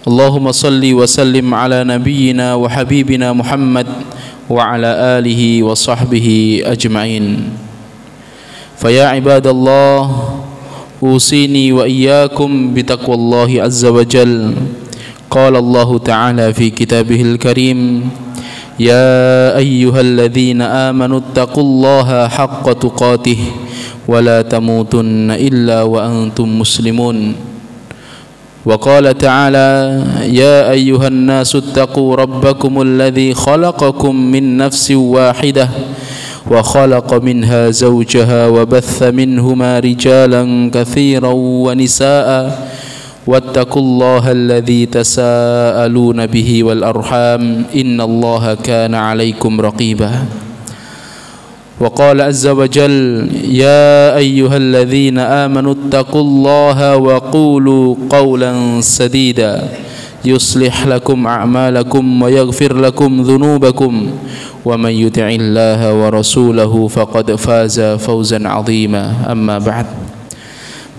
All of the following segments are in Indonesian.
اللهم صل وسلم على نبينا وحبيبنا محمد وعلى آله وصحبه أجمعين. فيا عباد الله أوصيني وإياكم بتقوى الله عز وجل. قال الله تعالى في كتابه الكريم: يا أيها الذين آمنوا اتقوا الله حق تقاته ولا تموتن إلا وأنتم مسلمون. وقال تعالى: يا أيها الناس اتقوا ربكم الذي خلقكم من نفس واحدة وخلق منها زوجها وبث منهما رجالا كثيرا ونساء واتقوا الله الذي تساءلون به والأرحام إن الله كان عليكم رقيبا. وقال عز وجل: يا أيها الذين آمنوا اتقوا الله وقولوا قولا سديدا يصلح لكم أعمالكم ويغفر لكم ذنوبكم ومن يطع الله ورسوله فقد فاز فوزا عظيما. أما بعد.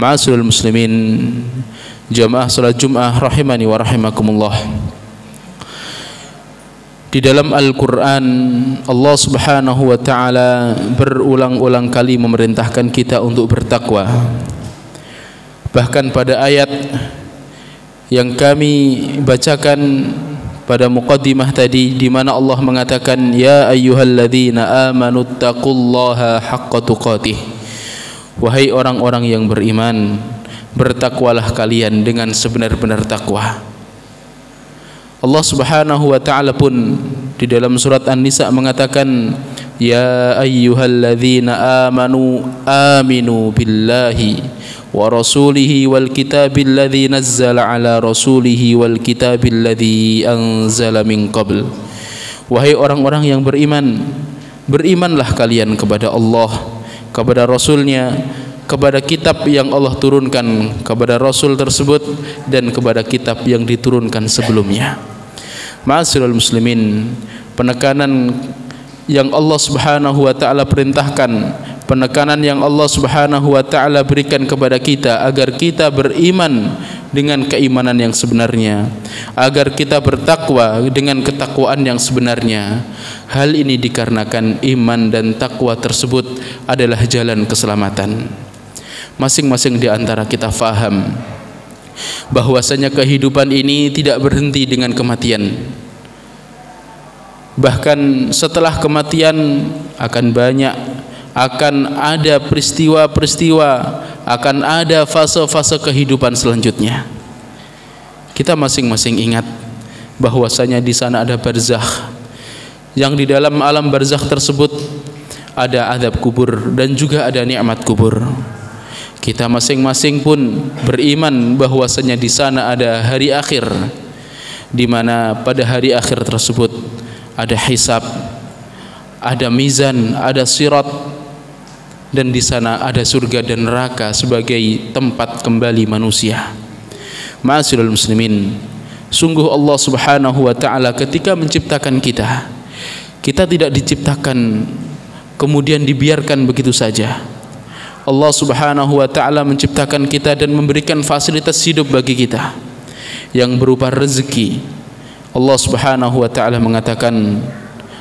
معاشر المسلمين, jamaah salat Jumat rahimani wa rahimakumullah. Di dalam Al-Quran Allah subhanahu wa ta'ala berulang-ulang kali memerintahkan kita untuk bertakwa. Bahkan pada ayat yang kami bacakan pada muqaddimah tadi, di mana Allah mengatakan: Ya ayyuhalladzina amanu taqullaha haqqa tuqatih. Wahai orang-orang yang beriman, bertakwalah kalian dengan sebenar-benar takwa. Allah subhanahu wa ta'ala pun di dalam surat An-Nisa mengatakan: Ya ayyuhalladzina amanu aminu billahi wa rasulihi wal kitabil ladzi nazzala ala rasulihi wal kitabil ladzi anzala min qabl. Wahai orang-orang yang beriman, berimanlah kalian kepada Allah, kepada Rasulnya, kepada kitab yang Allah turunkan kepada Rasul tersebut, dan kepada kitab yang diturunkan sebelumnya. Ma'asyiral muslimin, penekanan yang Allah subhanahu wa ta'ala perintahkan, penekanan yang Allah subhanahu wa ta'ala berikan kepada kita agar kita beriman dengan keimanan yang sebenarnya, agar kita bertakwa dengan ketakwaan yang sebenarnya. Hal ini dikarenakan iman dan takwa tersebut adalah jalan keselamatan. Masing-masing di antara kita faham bahwasanya kehidupan ini tidak berhenti dengan kematian. Bahkan setelah kematian akan ada peristiwa-peristiwa, akan ada fase-fase kehidupan selanjutnya. Kita masing-masing ingat bahwasanya di sana ada barzakh, yang di dalam alam barzakh tersebut ada azab kubur dan juga ada nikmat kubur. Kita masing-masing pun beriman bahwasanya di sana ada hari akhir, di mana pada hari akhir tersebut ada hisab, ada mizan, ada sirat, dan di sana ada surga dan neraka sebagai tempat kembali manusia. Ma'asyiral muslimin, sungguh Allah subhanahu wa ta'ala ketika menciptakan kita tidak diciptakan kemudian dibiarkan begitu saja. Allah subhanahu wa ta'ala menciptakan kita dan memberikan fasilitas hidup bagi kita yang berupa rezeki. Allah subhanahu wa ta'ala mengatakan: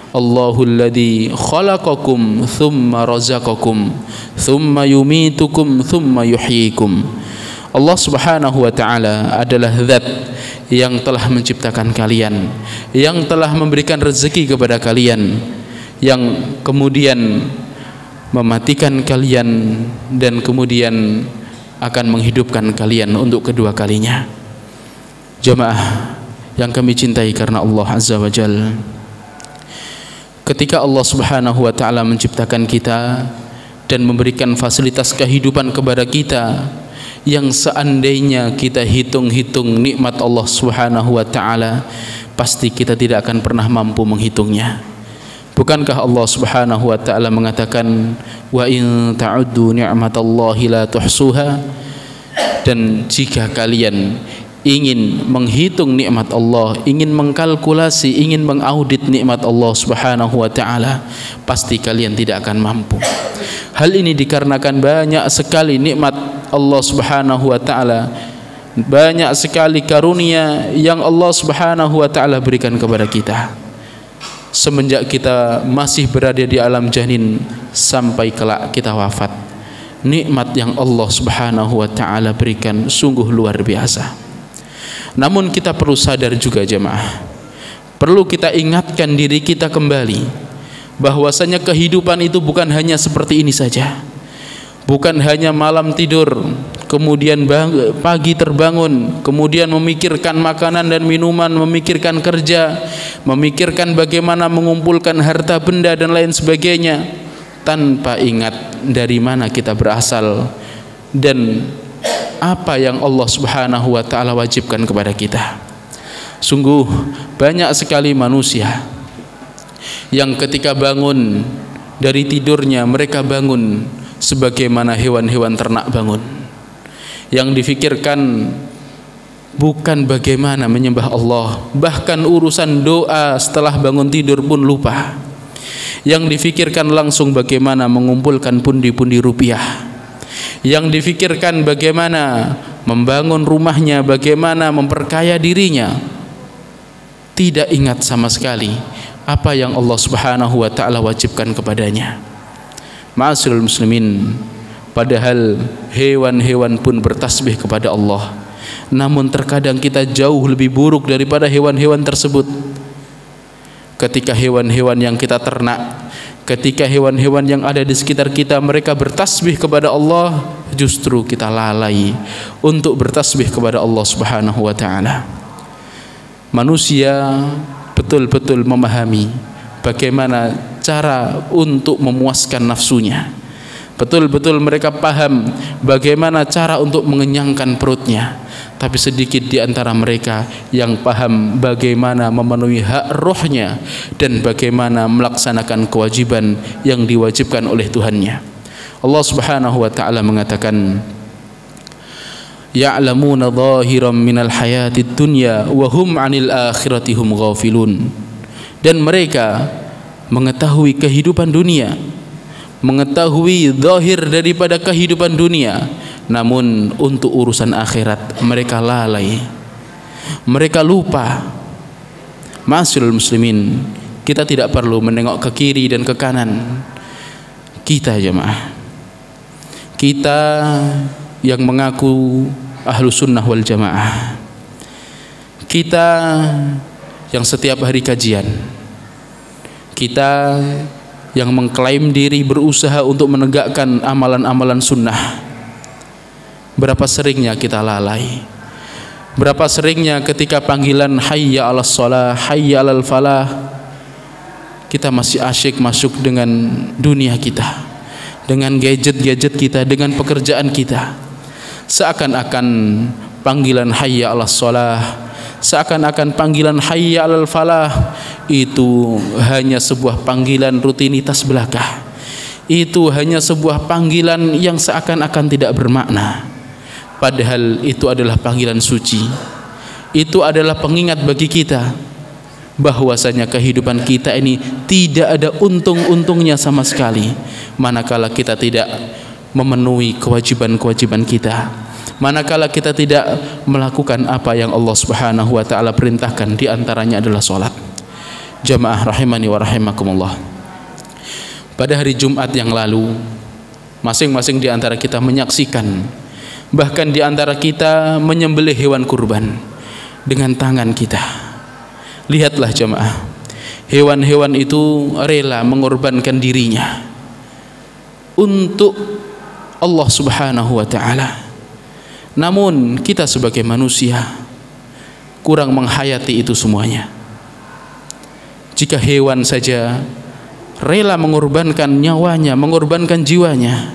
Allahul ladzi khalaqakum thumma razaqakum thumma yumitukum thumma yuhyikum. Allah subhanahu wa ta'ala adalah zat yang telah menciptakan kalian, yang telah memberikan rezeki kepada kalian, yang kemudian mematikan kalian dan kemudian akan menghidupkan kalian untuk kedua kalinya. Jamaah yang kami cintai karena Allah azza wa jalla, ketika Allah subhanahu wa ta'ala menciptakan kita dan memberikan fasilitas kehidupan kepada kita, yang seandainya kita hitung-hitung nikmat Allah subhanahu wa ta'ala, pasti kita tidak akan pernah mampu menghitungnya. Bukankah Allah subhanahu wa ta'ala mengatakan: wa in ta'uddu ni'matallahi la tuhsuha? Dan jika kalian ingin menghitung nikmat Allah, ingin mengkalkulasi, ingin mengaudit nikmat Allah subhanahu wa ta'ala, pasti kalian tidak akan mampu. Hal ini dikarenakan banyak sekali nikmat Allah subhanahu wa ta'ala banyak sekali karunia yang Allah Subhanahu wa taala berikan kepada kita semenjak kita masih berada di alam janin sampai kelak kita wafat. Nikmat yang Allah Subhanahu wa taala berikan sungguh luar biasa. Namun kita perlu sadar juga jemaah, perlu kita ingatkan diri kita kembali bahwasanya kehidupan itu bukan hanya seperti ini saja. Bukan hanya malam tidur, kemudian pagi terbangun, kemudian memikirkan makanan dan minuman, memikirkan kerja, memikirkan bagaimana mengumpulkan harta benda dan lain sebagainya, tanpa ingat dari mana kita berasal dan apa yang Allah Subhanahu wa taala wajibkan kepada kita. Sungguh banyak sekali manusia yang ketika bangun dari tidurnya, mereka bangun sebagaimana hewan-hewan ternak bangun. Yang difikirkan bukan bagaimana menyembah Allah, bahkan urusan doa setelah bangun tidur pun lupa. Yang difikirkan langsung bagaimana mengumpulkan pundi-pundi rupiah. Yang difikirkan bagaimana membangun rumahnya, bagaimana memperkaya dirinya. Tidak ingat sama sekali apa yang Allah Subhanahu wa taala wajibkan kepadanya. Ma'asyiral muslimin, padahal hewan-hewan pun bertasbih kepada Allah, namun terkadang kita jauh lebih buruk daripada hewan-hewan tersebut. Ketika hewan-hewan yang kita ternak, ketika hewan-hewan yang ada di sekitar kita mereka bertasbih kepada Allah, justru kita lalai untuk bertasbih kepada Allah Subhanahu wa taala. Manusia betul-betul memahami bagaimana cara untuk memuaskan nafsunya. Betul-betul mereka paham bagaimana cara untuk mengenyangkan perutnya. Tapi sedikit di antara mereka yang paham bagaimana memenuhi hak rohnya dan bagaimana melaksanakan kewajiban yang diwajibkan oleh Tuhannya. Allah Subhanahu wa taala mengatakan, ya'lamuna zahiran minal hayatid dunya wa hum 'anil akhirati hum ghafilun. Dan mereka mengetahui kehidupan dunia, mengetahui zahir daripada kehidupan dunia, namun untuk urusan akhirat mereka lalai, mereka lupa. Ma'asyiral muslimin, kita tidak perlu menengok ke kiri dan ke kanan. Kita jemaah, kita yang mengaku ahlu sunnah wal jamaah, kita yang setiap hari kajian, kita yang mengklaim diri berusaha untuk menegakkan amalan-amalan sunnah, berapa seringnya kita lalai? Berapa seringnya ketika panggilan hayya 'alas shalah, hayya 'alal falah, kita masih asyik masuk dengan dunia kita, dengan gadget-gadget kita, dengan pekerjaan kita. Seakan-akan panggilan hayya 'alas shalah, seakan-akan panggilan hayya 'alal falah itu hanya sebuah panggilan rutinitas belaka. Itu hanya sebuah panggilan yang seakan-akan tidak bermakna. Padahal itu adalah panggilan suci. Itu adalah pengingat bagi kita bahwasanya kehidupan kita ini tidak ada untung-untungnya sama sekali manakala kita tidak memenuhi kewajiban-kewajiban kita, manakala kita tidak melakukan apa yang Allah Subhanahu wa taala perintahkan, di antaranya adalah salat. Jamaah rahimani wa rahimakumullah. Pada hari Jumat yang lalu, masing-masing di antara kita menyaksikan, bahkan di antara kita menyembelih hewan kurban dengan tangan kita. Lihatlah jamaah, hewan-hewan itu rela mengorbankan dirinya untuk Allah Subhanahu wa taala. Namun kita sebagai manusia kurang menghayati itu semuanya. Jika hewan saja rela mengorbankan nyawanya, mengorbankan jiwanya,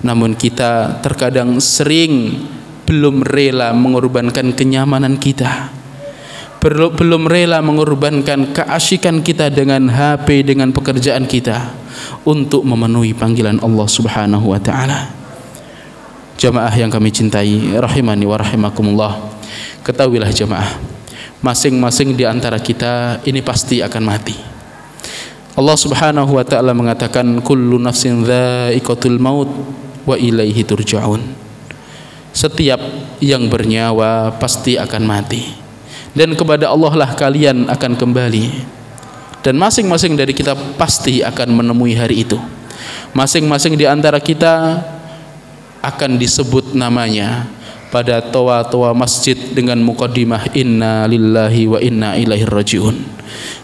namun kita terkadang sering belum rela mengorbankan kenyamanan kita, belum rela mengorbankan keasyikan kita dengan HP, dengan pekerjaan kita untuk memenuhi panggilan Allah Subhanahu wa taala. Jamaah yang kami cintai, rahimani wa rahimakumullah, ketahuilah jamaah, masing-masing di antara kita ini pasti akan mati. Allah Subhanahu wa taala mengatakan, kullu nafsin dha'iqatul maut wa ilaihi turja'un. Setiap yang bernyawa pasti akan mati, dan kepada Allah lah kalian akan kembali. Dan masing-masing dari kita pasti akan menemui hari itu. Masing-masing di antara kita akan disebut namanya pada toa-toa masjid dengan muqaddimah inna lillahi wa inna ilaihi rajiun.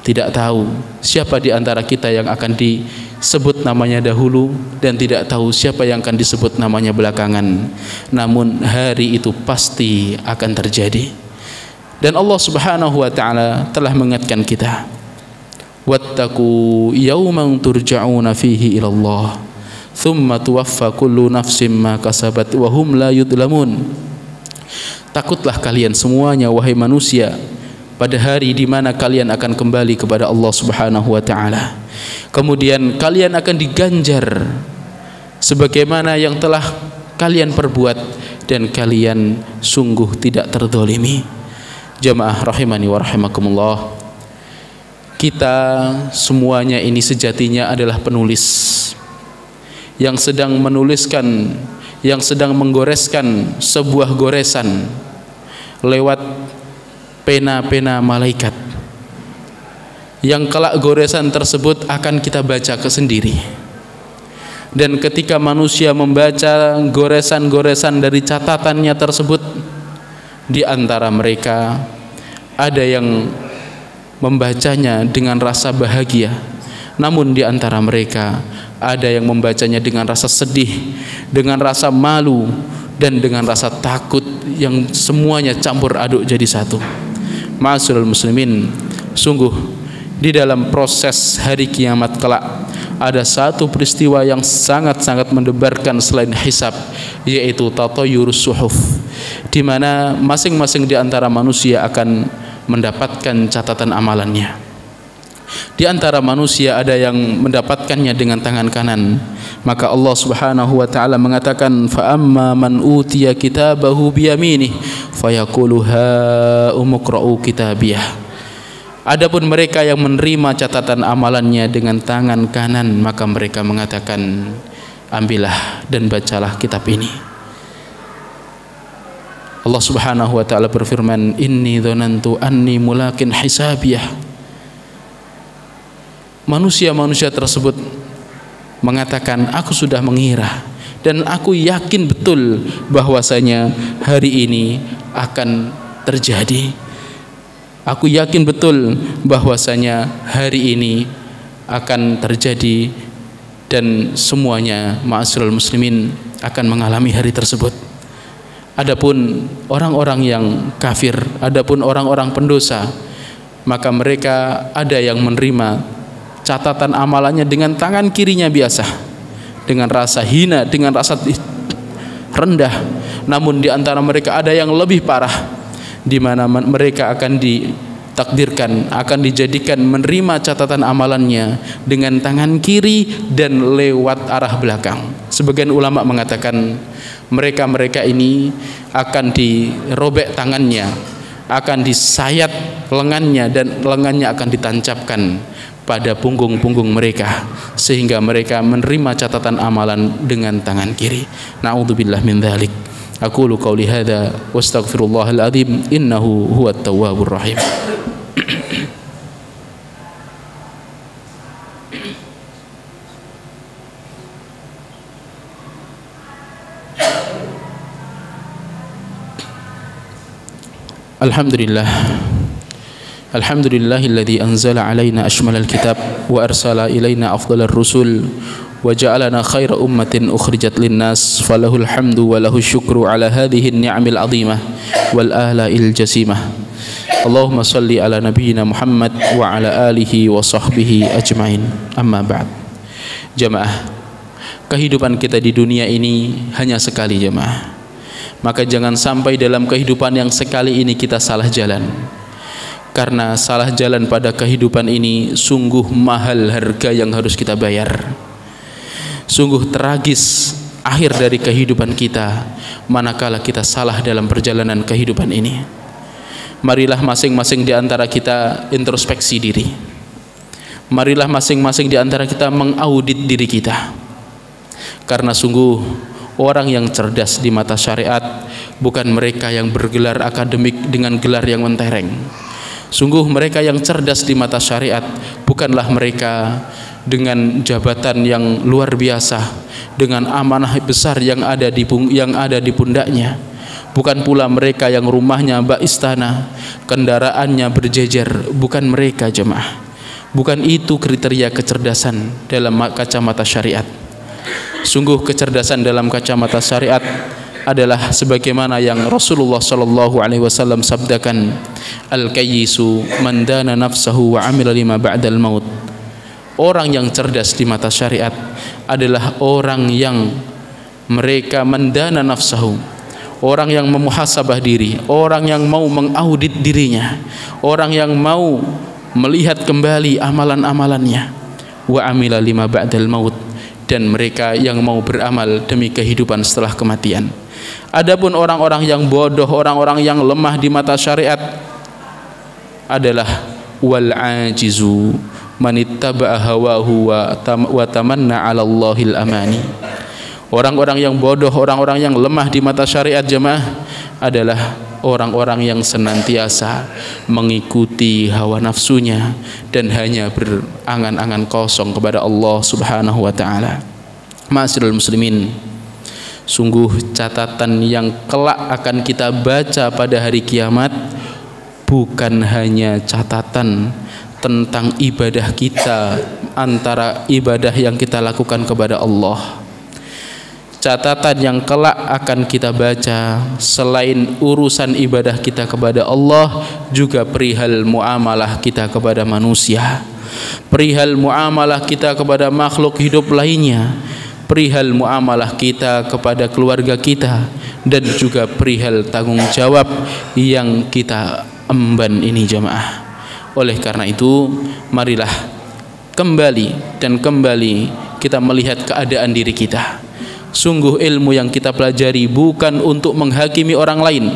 Tidak tahu siapa di antara kita yang akan disebut namanya dahulu, dan tidak tahu siapa yang akan disebut namanya belakangan. Namun hari itu pasti akan terjadi. Dan Allah Subhanahu wa taala telah mengingatkan kita, wattaqu yawman turja'una fihi ila Allah thumma tuwaffa kullu nafsin ma kasabat wa hum la yudlamun. Takutlah kalian semuanya wahai manusia pada hari di mana kalian akan kembali kepada Allah Subhanahu wa taala. Kemudian kalian akan diganjar sebagaimana yang telah kalian perbuat, dan kalian sungguh tidak terzalimi. Jamaah rahimani wa rahimakumullah, kita semuanya ini sejatinya adalah penulis yang sedang menuliskan, yang sedang menggoreskan sebuah goresan lewat pena-pena malaikat, yang kelak goresan tersebut akan kita baca sendiri. Dan ketika manusia membaca goresan-goresan dari catatannya tersebut, di antara mereka ada yang membacanya dengan rasa bahagia, namun di antara mereka ada yang membacanya dengan rasa sedih, dengan rasa malu, dan dengan rasa takut yang semuanya campur aduk jadi satu. Ma'asyiral muslimin, sungguh di dalam proses hari kiamat kelak ada satu peristiwa yang sangat-sangat mendebarkan selain hisab, yaitu tatayyurus suhuf, di mana masing-masing di antara manusia akan mendapatkan catatan amalannya. Di antara manusia ada yang mendapatkannya dengan tangan kanan. Maka Allah Subhanahu wa taala mengatakan, fa amma man utiya kitabahu biyaminih fayaqulu ha umqra'u kitabiyah. Adapun mereka yang menerima catatan amalannya dengan tangan kanan, maka mereka mengatakan, ambillah dan bacalah kitab ini. Allah Subhanahu wa taala berfirman, inni dzanantu anni mulakin hisabiyah. Manusia-manusia tersebut mengatakan, aku sudah mengira dan aku yakin betul bahwasanya hari ini akan terjadi. Aku yakin betul bahwasanya hari ini akan terjadi, dan semuanya ma'asyiral muslimin akan mengalami hari tersebut. Adapun orang-orang yang kafir, adapun orang-orang pendosa, maka mereka ada yang menerima catatan amalannya dengan tangan kirinya biasa, dengan rasa hina, dengan rasa rendah. Namun di antara mereka ada yang lebih parah, di mana mereka akan ditakdirkan, akan dijadikan menerima catatan amalannya dengan tangan kiri dan lewat arah belakang. Sebagian ulama mengatakan mereka ini akan dirobek tangannya, akan disayat lengannya, dan lengannya akan ditancapkan pada punggung-punggung mereka, sehingga mereka menerima catatan amalan dengan tangan kiri. Na'udzubillah min dzalik. Aqulu qauli hadza wastaghfirullahal azim innahu huwat tawwabur rahim. Alhamdulillah. Alhamdulillahilladzi anzala alaina ashmalal kitab wa arsala ilaina afdhalar rusul wa ja'alana khaira ummatin ukhrijat linnas falahul hamdu wa lahus syukru ala hadhihi an-ni'amil 'azimah wal ahla'il jasimah. Allahumma shalli ala nabiyyina Muhammad wa ala alihi wa sahbihi ajmain. Amma ba'd. Jamaah, kehidupan kita di dunia ini hanya sekali, jamaah. Maka jangan sampai dalam kehidupan yang sekali ini kita salah jalan. Karena salah jalan pada kehidupan ini sungguh mahal harga yang harus kita bayar. Sungguh tragis akhir dari kehidupan kita manakala kita salah dalam perjalanan kehidupan ini. Marilah masing-masing di antara kita introspeksi diri. Marilah masing-masing di antara kita mengaudit diri kita. Karena sungguh Orang yang cerdas di mata syariat bukan mereka yang bergelar akademik dengan gelar yang mentereng. Sungguh mereka yang cerdas di mata syariat bukanlah mereka dengan jabatan yang luar biasa, dengan amanah besar yang ada di pundaknya. Bukan pula mereka yang rumahnya bak istana, kendaraannya berjejer. Bukan mereka, jemaah. Bukan itu kriteria kecerdasan dalam kacamata syariat. Sungguh kecerdasan dalam kacamata syariat adalah sebagaimana yang Rasulullah sallallahu alaihi wasallam sabdakan, al-kayyisu man dana nafsahu wa amila lima ba'dal maut. Orang yang cerdas di mata syariat adalah orang yang mereka mendana nafsahu, orang yang memuhasabah diri, orang yang mau mengaudit dirinya, orang yang mau melihat kembali amalan-amalannya, wa amila lima ba'dal maut, dan mereka yang mau beramal demi kehidupan setelah kematian. Adapun orang-orang yang bodoh, orang-orang yang lemah di mata syariat adalah wal ajizu man ittaba'a hawahu wa tamanna 'ala Allahil amani. Orang-orang yang bodoh, orang-orang yang lemah di mata syariat, jemaah, adalah orang-orang yang senantiasa mengikuti hawa nafsunya dan hanya berangan-angan kosong kepada Allah Subhanahu wa taala. Ma'asyiral muslimin, sungguh catatan yang kelak akan kita baca pada hari kiamat bukan hanya catatan tentang ibadah kita, antara ibadah yang kita lakukan kepada Allah. Catatan yang kelak akan kita baca selain urusan ibadah kita kepada Allah, juga perihal muamalah kita kepada manusia, perihal muamalah kita kepada makhluk hidup lainnya, perihal muamalah kita kepada keluarga kita, dan juga perihal tanggung jawab yang kita emban ini, jemaah. Oleh karena itu, marilah kembali kita melihat keadaan diri kita. Sungguh ilmu yang kita pelajari bukan untuk menghakimi orang lain,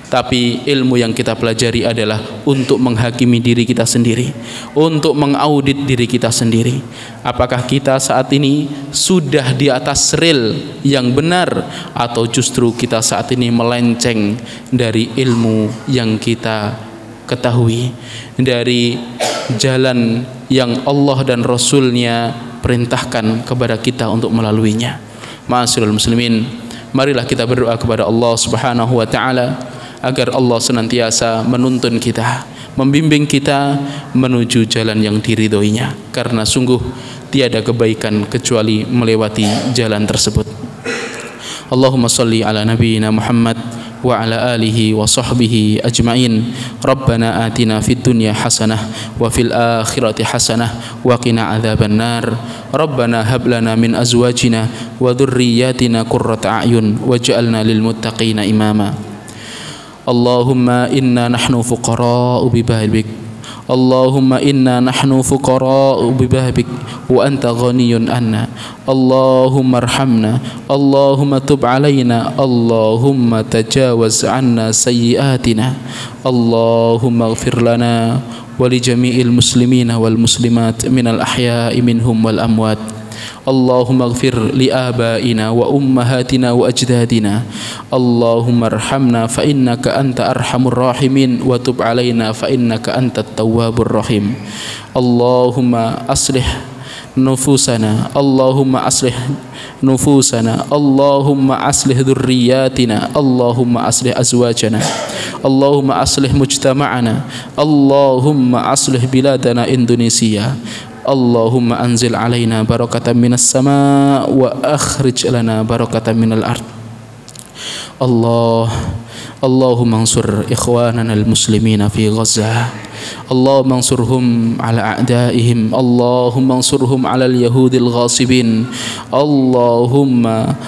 tapi ilmu yang kita pelajari adalah untuk menghakimi diri kita sendiri, untuk mengaudit diri kita sendiri. Apakah kita saat ini sudah di atas rel yang benar, atau justru kita saat ini melenceng dari ilmu yang kita ketahui, dari jalan yang Allah dan Rasulnya perintahkan kepada kita untuk melaluinya. Ma'asyiral muslimin, marilah kita berdoa kepada Allah Subhanahu wa taala agar Allah senantiasa menuntun kita, membimbing kita menuju jalan yang diridhoinya, karena sungguh tiada kebaikan kecuali melewati jalan tersebut. Allahumma salli ala nabiyyina Muhammad wa ala alihi wa sahbihi ajma'in. Rabbana atina fid dunya hasanah wa fil akhirati hasanah wa qina adzaban nar. Rabbana hab lana min azwajina wa dhurriyyatina qurrata a'yun waj'alna lil muttaqina imama. Allahumma inna nahnu fuqara'u bi bahabik. Allahumma inna nahnu fuqara'u bi bahabik wa anta ghaniyun anna. Allahumma arhamna, Allahumma tub alaina, Allahumma tajawaz anna sayyiatina, Allahumma ighfir lana wa li jami'il muslimina wal muslimat minal ahya'i minhum wal amwat. Allahumma ighfir li abaina wa ummahatina wa ajdadina. Allahumma arhamna fa innaka anta arhamur rahimin wa tub alaina fa innaka antat tawwabur rahim. Allahumma aslih nufusana, Allahumma aslih nufusana, Allahumma aslih dhurriyyatina, Allahumma aslih azwajana, Allahumma aslih mujtama'ana, Allahumma aslih biladana Indonesia. Allahumma anzil alaina barakatan minas sama wa akhrij lana barakatan minal ard. Allahumma ansur ikhwanana al-muslimina fi Gaza. Allahumma ansurhum ala a'daihim. Allahumma ansurhum ala al-yahudil ghasibin. Allahumma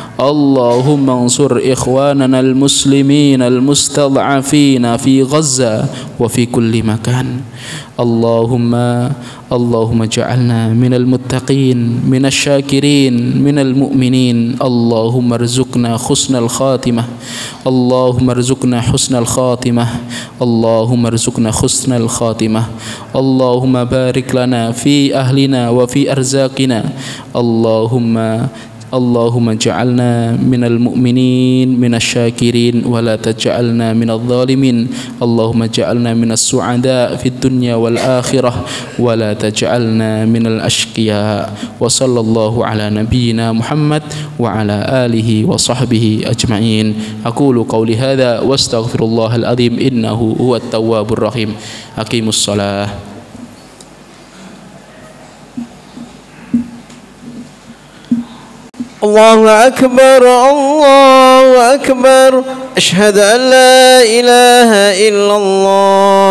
ansur ikhwanana al-muslimina al-mustad'afina fi Gaza wa fi kulli makan. Allahumma ja'alna minal muttaqin, minasy syakirin, minal mu'minin. Allahumma rzuqna husnal khatimah. Allahumma rzuqna husnal khatimah. Allahumma rzuqna husnal khatimah. Allahumma barik lana fi ahlina wa fi arzaqina. Allahumma Allahumma ja'alna minal mu'minin minasy syakirin wa la taj'alna minadh dhalimin. Allahumma ja'alna minas su'ada fid dunya wal akhirah wa la taj'alna minal ashqiya. Wa sallallahu ala nabiyyina Muhammad wa ala alihi wa sahbihi ajma'in. Aqulu qawli hadza wa astaghfirullahal azim innahu huwat tawwabur rahim. Aqimus shalah. الله أكبر الله أكبر أشهد أن لا إله إلا الله.